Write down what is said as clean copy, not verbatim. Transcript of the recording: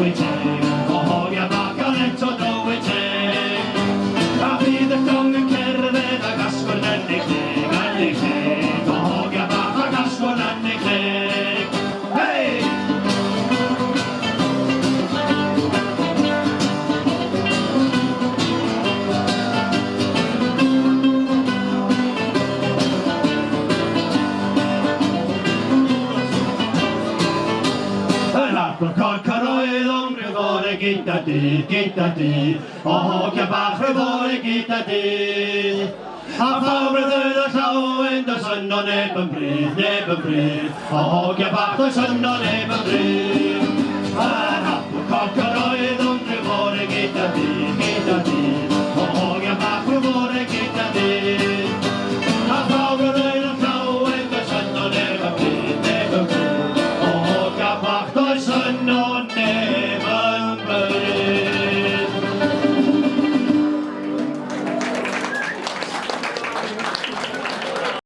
wyt teg, og hogja bakan eto dro wyt teg. A fydd y llong yn cerdded ag asgwrn yn ei chleg, og hogja bach ag asgwrn yn ei chleg. Hei! Corcaroedd o'n rhyfore gyda dydd, o hogja bach rhyfore gyda dydd. A phawb ryddyd o llawen, does yno neb yn bryd, o hogja bach does yno neb yn bryd. Yr hapw corcaroedd o'n rhyfore gyda dydd,